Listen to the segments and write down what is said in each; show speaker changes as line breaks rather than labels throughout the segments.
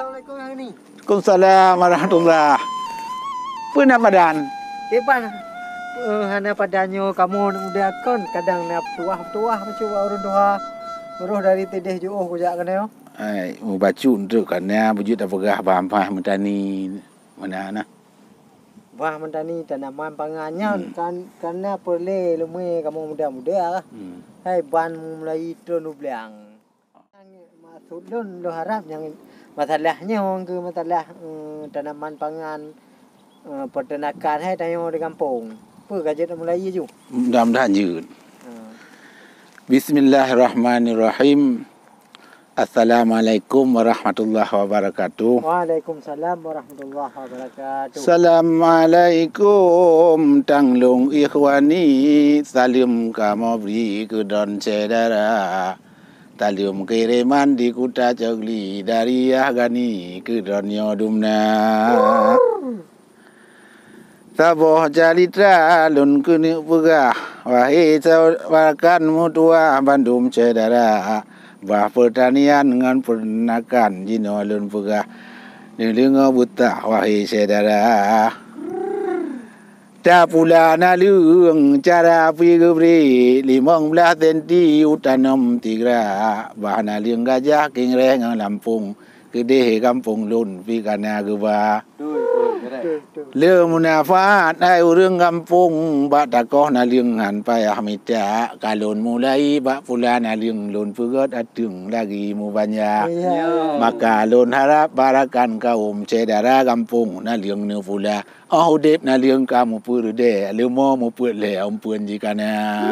Assalamualaikum hari ni.
Waalaikumsalam warahmatullahi. Pernah padan?
Kepan hana padanyo kamu muda kon kadang nak tuah macam orang doa. Beruh dari tidih juuh kujak kena yo.
Ai, mu bacu tu kana wujud dah pegah bampah mentani mana nah.
Wah mentani tanaman pangannya kan karena perle lumui kamu muda-muda lah. Hai ban mulai turun ubliang. Maksud lo harap yang masalahnya orang ke masalah tanaman pangan peternakan hai tanya di kampung. Apa gajet mulai je.
Mudah-mudahan je. Bismillahirrahmanirrahim. Assalamualaikum warahmatullahi wabarakatuh.
Waalaikumsalam warahmatullahi wabarakatuh.
Assalamualaikum tanglung ikhwani, salim kamobri ke don saudara. Talium kiriman di kuta cogli dari Ahgani ke don yodumna. Saboh jalitra lun kuni pegah, wahai sawakan mutua bandum saudara. Bah pertanian dengan peternakan jino lun pegah, nilingo buta wahai saudara. Tak pula nalung cara pergi beri 15 senti utanam tiga. Bah nalung gajah kingreh ngang Lampung, kedeh kampung lun pikana geba. Le munafat ai urang kampung bak takoh naliung han payah mita kalon mulai bak pula naliung lun pegot atung lagi mu banyak. Maka lun harap barakan kaum saudara kampung naliung nu pula udip naliung kamu purde lemo mu pule ampun jikana.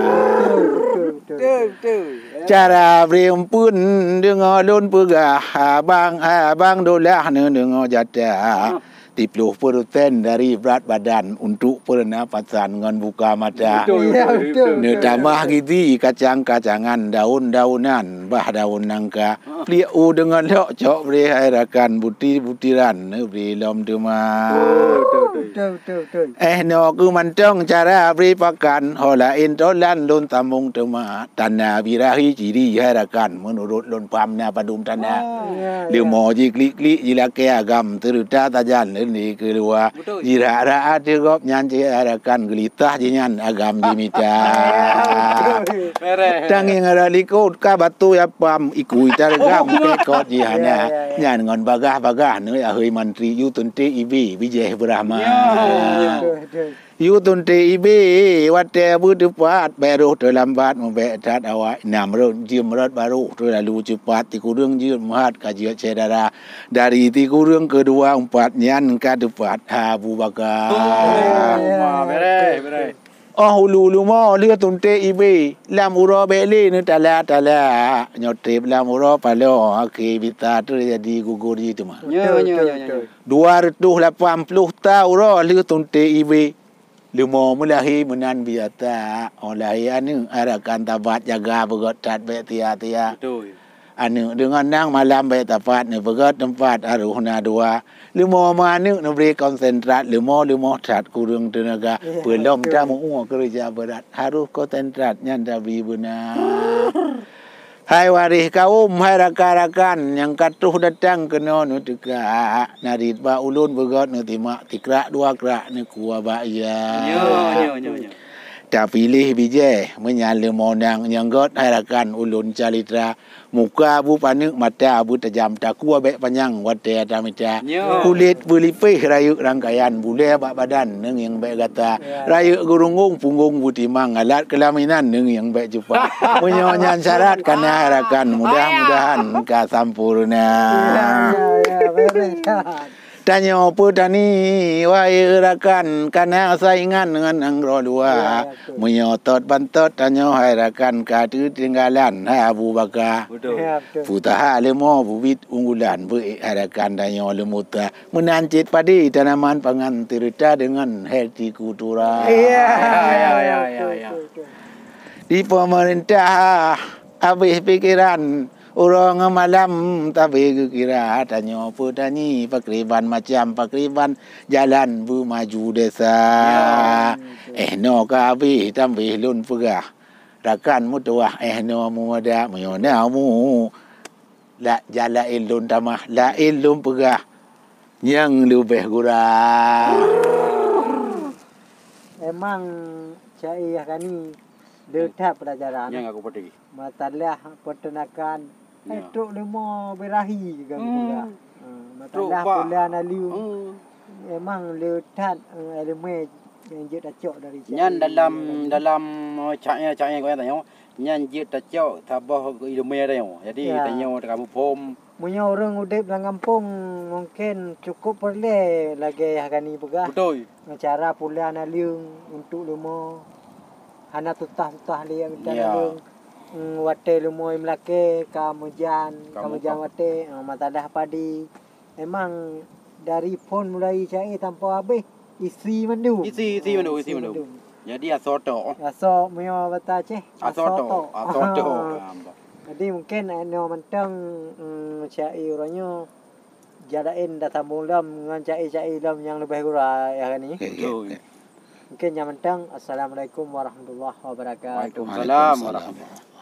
Cara beri ampun dengar lun pegah abang dolah dengar jatah 30% dari berat badan untuk pernafasan dengan buka mata. Tambah gigi kacang-kacangan, daun-daunan, bah daun nangka. Pliu dengan lok cok beri airakan butir-butiran beri lom duma. No ku mantong cara beri pakan holain tolan lon tambung duma. Tanah birahi ciri airakan menurut lon pamna padum tanah. Limo jiklik-klik jilake agam teruta tajan ni kedua jira tegop nyanci arakan gelitah jinyan agam dimita tanging ada likut ka batu ya pam ikui targam kekot jihana nyan ngon bagah-bagah ne ahoi menteri yu tunte ibi Bijay Brahma yu tunte ibi wate butupat baru terlambat membetat awak 6 jam baru terlalu cepat tikurung jam mahat kajian saudara dari tikurung kedua 4 nyan ka depat Abu Bakar hulu mo lia tunte ibi lam uro beli ne tala nyotip lam uro palo aki bita terjadi gugur itu mah 280 tahun ro lia tunte ibi Lumo mulahi menan biata oleh anu arakan tabat jaga begot tat be tia-tia. Anu dengan nang malam be tapat ne begot tempat aruhna dua. Lumo manu ne beri konsentrat lumo tat kurung tenaga. Belum tamu kerja berat harus konsentrat nyanda beri benar. Hai warih kaum hai rakan-rakan yang katuh datang ke nono teka narit ba ulun begot nu timak tikrak 2 krak ne kuah ba ya. Tak pilih Bijay menyala monang yang got hai rakan ulun calitra muka bu panik mata bu tajam tak kuah baik panjang wate tamita kulit belipih rayuk rangkaian bule bak badan neng yang baik kata rayuk gurungung punggung bu timang alat kelaminan neng yang baik cepat menyonya syarat kana rakan mudah-mudahan ka sampurna. Tanya apa tani wahai rakan kana saingan dengan angro dua menyotot bantot tanya wahai rakan katu tinggalan Abu Bakar putaha lemo bubit unggulan berharakan tanya lemuta menancit padi tanaman pangan terita dengan hortikultura di pemerintah habis pikiran orang malam tapi kira tanya apa tani pakriban macam pakriban jalan bu maju desa no kabi tambih lun pegah rakan mutuah no mu ada menyona mu La jala ilun tamah, la ilun pegah. Yang lebih kurang.
Emang cai kani dekat pelajaran.
Yang aku pergi.
Matalah peternakan.
Ya.
Truk lemo berahi kan pula.
Truk
Matalah
pak.
pula naliu. Emang letat elemen yang je dacok dari cai.
Nyan dalam caknya kau yang tanya. Nyan je dacok tabah ilmu ada yang. Jadi tanya kamu pom.
Punya orang udip dalam kampung mungkin cukup perle lagi kani pegah.
Betul.
Cara pula naliung untuk lemo hana tutah dia minta
Ya.
naliung wate lemo imlake kamujan wate matadah padi. Emang dari pon mulai cai tanpa habis isi mandu.
Isi mandu. Jadi asoto.
Aso meo bata ceh.
Asoto.
Jadi mungkin ano mentang cai orangnya jadain datang bulam dengan cai lam yang lebih kurang ya kan ni.
Betul.
Mungkin yang mentang assalamualaikum warahmatullahi wabarakatuh.
Waalaikumsalam warahmatullahi wabarakatuh.